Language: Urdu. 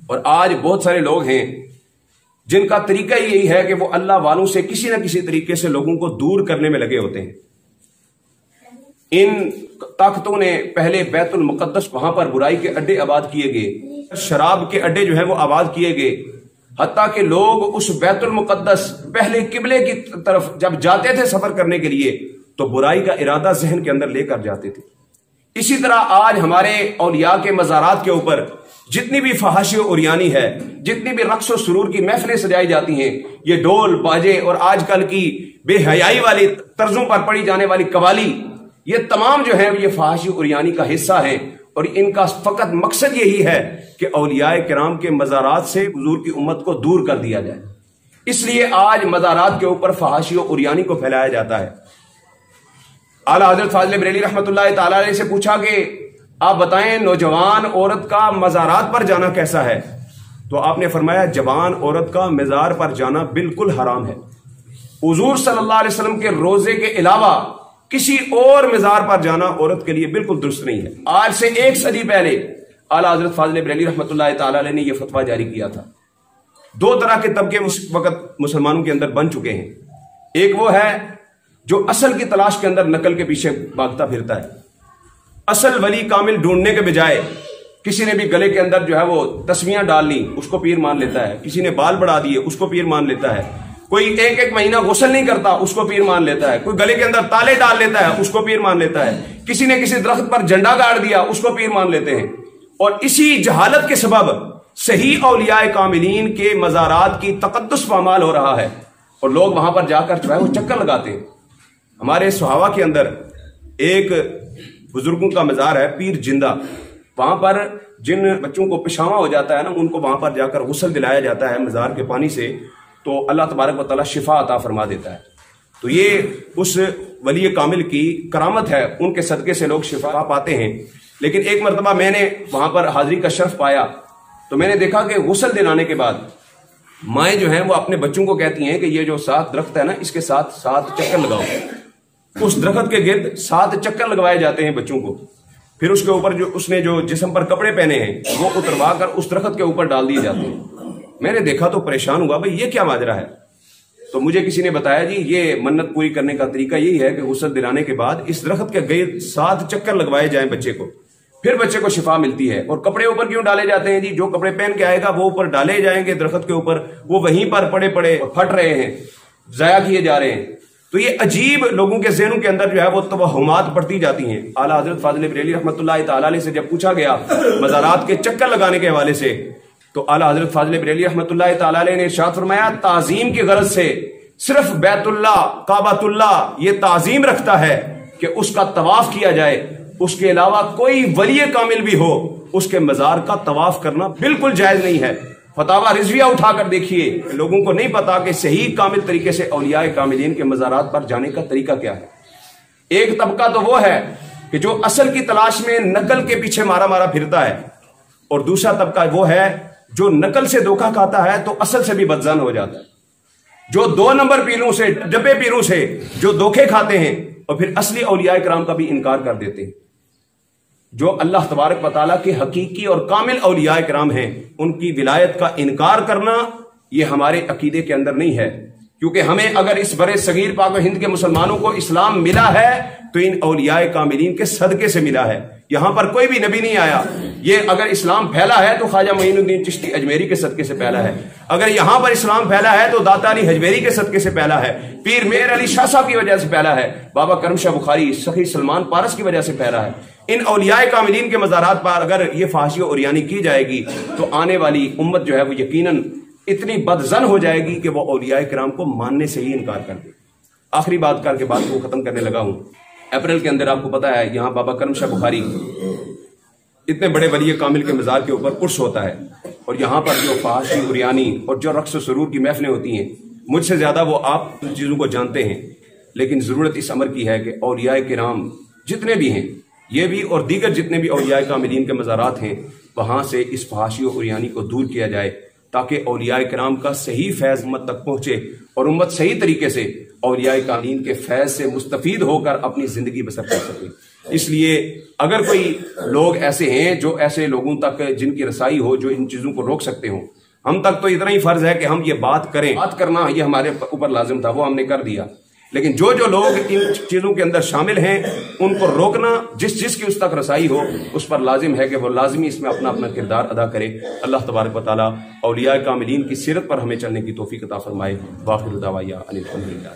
اور آج بہت سارے لوگ ہیں جن کا طریقہ یہی ہے کہ وہ اللہ والوں سے کسی نہ کسی طریقے سے لوگوں کو دور کرنے میں لگے ہوتے ہیں۔ ان طاقتوں نے پہلے بیت المقدس وہاں پر برائی کے اڈے آباد کیے گئے، شراب کے اڈے جو ہیں وہ آباد کیے گئے، حتیٰ کہ لوگ اس بیت المقدس پہلے قبلے کی طرف جب جاتے تھے سفر کرنے کے لیے تو برائی کا ارادہ ذہن کے اندر لے کر جاتے تھے۔ اسی طرح آج ہمارے اولیاء کے مزارات کے اوپر جتنی بھی فحاشی و عریانی ہے، جتنی بھی رقص و سرور کی محفلیں سجائی جاتی ہیں، یہ ڈول باجے اور آج کل کی بے حیائی والی طرزوں پر پڑی جانے والی قوالی، یہ تمام جو ہیں یہ فحاشی و عریانی کا حصہ ہیں، اور ان کا فقط مقصد یہی ہے کہ اولیاء کرام کے مزارات سے حضور کی امت کو دور کر دیا جائے۔ اس لیے آج مزارات کے اوپر فحاشی و عریانی کو پھیلایا جاتا ہے۔ اعلیٰ حضرت فاضل بریلوی رحمۃ اللہ تعالی علیہ سے پوچھا کہ آپ بتائیں نوجوان عورت کا مزارات پر جانا کیسا ہے؟ تو آپ نے فرمایا جوان عورت کا مزار پر جانا بالکل حرام ہے۔ حضور صلی اللہ علیہ وسلم کے روزے کے علاوہ کسی اور مزار پر جانا عورت کے لیے بالکل درست نہیں ہے۔ آج سے 1 صدی پہلے اعلیٰ حضرت فاضل بریلوی رحمۃ اللہ تعالی علیہ نے یہ فتویٰ جاری کیا تھا۔ 2 طرح کے طبقے اس وقت مسلمانوں کے اندر بن چکے ہیں۔ ایک وہ ہے جو اصل کی تلاش کے اندر نقل کے پیچھے بھاگتا پھرتا ہے، اصل ولی کامل ڈھونڈنے کے بجائے کسی نے بھی گلے کے اندر جو ہے وہ تسمیاں ڈال لی اس کو پیر مان لیتا ہے، کسی نے بال بڑھا دیے اس کو پیر مان لیتا ہے، کوئی 1 مہینہ غسل نہیں کرتا اس کو پیر مان لیتا ہے، کوئی گلے کے اندر تالے ڈال لیتا ہے اس کو پیر مان لیتا ہے، کسی نے کسی درخت پر جھنڈا گاڑ دیا اس کو پیر مان لیتے ہیں۔ اور اسی جہالت کے سبب صحیح اولیاء کاملین کے مزارات کی تقدس پامال ہو رہا ہے، اور لوگ وہاں پر جا کر جو ہے وہ چکر لگاتے ہیں۔ ہمارے صحابہ کے اندر ایک بزرگوں کا مزار ہے پیر جندہ، وہاں پر جن بچوں کو پیشاواں ہو جاتا ہے نا ان کو وہاں پر جا کر غسل دلایا جاتا ہے مزار کے پانی سے، تو اللہ تبارک و تعالیٰ شفا عطا فرما دیتا ہے۔ تو یہ اس ولی کامل کی کرامت ہے، ان کے صدقے سے لوگ شفا پاتے ہیں۔ لیکن ایک مرتبہ میں نے وہاں پر حاضری کا شرف پایا تو میں نے دیکھا کہ غسل دلانے کے بعد مائیں جو ہیں وہ اپنے بچوں کو کہتی ہیں کہ یہ جو 7 درخت ہے نا اس کے ساتھ 7 چکر لگاؤ۔ اس درخت کے گرد 7 چکر لگوائے جاتے ہیں بچوں کو، پھر اس کے اوپر جو اس نے جو جسم پر کپڑے پہنے ہیں وہ اتروا کر اس درخت کے اوپر ڈال دیے جاتے ہیں۔ میں نے دیکھا تو پریشان ہوا، بھئی یہ کیا ماجرا ہے؟ تو مجھے کسی نے بتایا جی یہ منت پوری کرنے کا طریقہ یہی ہے کہ غسل دلانے کے بعد اس درخت کے گرد 7 چکر لگوائے جائیں بچے کو، پھر بچے کو شفا ملتی ہے۔ اور کپڑے اوپر کیوں ڈالے جاتے ہیں جی؟ جو کپڑے پہن کے آئے گا وہ اوپر ڈالے جائیں گے درخت کے اوپر، وہ وہیں پر پڑے پڑے پھٹ رہے ہیں، ضائع کیے جا رہے ہیں۔ تو یہ عجیب لوگوں کے ذہنوں کے اندر جو ہے وہ توہمات پڑتی جاتی ہیں۔ اعلیٰ حضرت فاضل بریلوی رحمۃ اللہ تعالی علیہ سے جب پوچھا گیا مزارات کے چکر لگانے کے حوالے سے تو اعلیٰ حضرت فاضل بریلوی رحمۃ اللہ تعالی علیہ نے ارشاد فرمایا تعظیم کی غرض سے صرف بیت اللہ کعبۃ اللہ یہ تعظیم رکھتا ہے کہ اس کا طواف کیا جائے، اس کے علاوہ کوئی ولی کامل بھی ہو اس کے مزار کا طواف کرنا بالکل جائز نہیں ہے۔ فتاوی رضویہ اٹھا کر دیکھیے، لوگوں کو نہیں پتا کہ صحیح کامل طریقے سے اولیاء کاملین کے مزارات پر جانے کا طریقہ کیا ہے۔ ایک طبقہ تو وہ ہے کہ جو اصل کی تلاش میں نقل کے پیچھے مارا مارا پھرتا ہے، اور دوسرا طبقہ وہ ہے جو نقل سے دھوکہ کھاتا ہے تو اصل سے بھی بدظن ہو جاتا ہے، جو 2 نمبر پیروں سے ڈبے پیروں سے جو دھوکے کھاتے ہیں اور پھر اصلی اولیاء کرام کا بھی انکار کر دیتے ہیں۔ جو اللہ تبارک و تعالیٰ کے حقیقی اور کامل اولیاء کرام ہیں ان کی ولایت کا انکار کرنا یہ ہمارے عقیدے کے اندر نہیں ہے، کیونکہ ہمیں اگر اس برے صغیر پاک و ہند کے مسلمانوں کو اسلام ملا ہے تو ان اولیاء کاملین کے صدقے سے ملا ہے۔ یہاں پر کوئی بھی نبی نہیں آیا، یہ اگر اسلام پھیلا ہے تو خواجہ معین الدین چشتی اجمیری کے صدقے سے پھیلا ہے، اگر یہاں پر اسلام پھیلا ہے تو داتا علی حجویری کے صدقے سے پھیلا ہے، پیر میر علی شاہ صاحب کی وجہ سے پھیلا ہے، بابا کرم شاہ بخاری سخی سلمان پارس کی وجہ سے پھیلا ہے۔ ان اولیاء کاملین کے مزارات پر اگر یہ فحاشی و عریانی کی جائے گی تو آنے والی امت جو ہے وہ یقیناً اتنی بدظن ہو جائے گی کہ وہ اولیاء کرام کو ماننے سے ہی انکار کر دے۔ آخری بات کر کے بات کو ختم کرنے لگا ہوں۔ اپریل کے اندر آپ کو پتا ہے یہاں بابا کرم شاہ بخاری اتنے بڑے ولی کامل کے مزار کے اوپر عرس ہوتا ہے، اور یہاں پر جو فحاشی عریانی اور جو رقص و سرور کی محفلیں ہوتی ہیں مجھ سے زیادہ وہ آپ ان چیزوں کو جانتے ہیں، لیکن ضرورت اس امر کی ہے کہ اولیاء کرام جتنے بھی ہیں یہ بھی اور دیگر جتنے بھی اولیاء کاملین کے مزارات ہیں وہاں سے اس فحاشی و عریانی کو دور کیا جائے تاکہ اولیاء کرام کا صحیح فیض امت تک پہنچے اور امت صحیح طریقے سے اولیاء کاملین کے فیض سے مستفید ہو کر اپنی زندگی بسر کر سکے۔ اس لیے اگر کوئی لوگ ایسے ہیں جو ایسے لوگوں تک جن کی رسائی ہو، جو ان چیزوں کو روک سکتے ہوں، ہم تک تو اتنا ہی فرض ہے کہ ہم یہ بات کریں. بات کرنا یہ ہمارے اوپر لازم تھا، وہ ہم نے کر دیا. لیکن جو لوگ ان چیزوں کے اندر شامل ہیں ان کو روکنا، جس کی اس تک رسائی ہو، اس پر لازم ہے کہ وہ لازمی اس میں اپنا اپنا کردار ادا کرے. اللہ تبارک و تعالیٰ اولیاء کاملین کی سیرت پر ہمیں چلنے کی توفیق عطا فرمائے. واخر دعوانا ان الحمد للہ.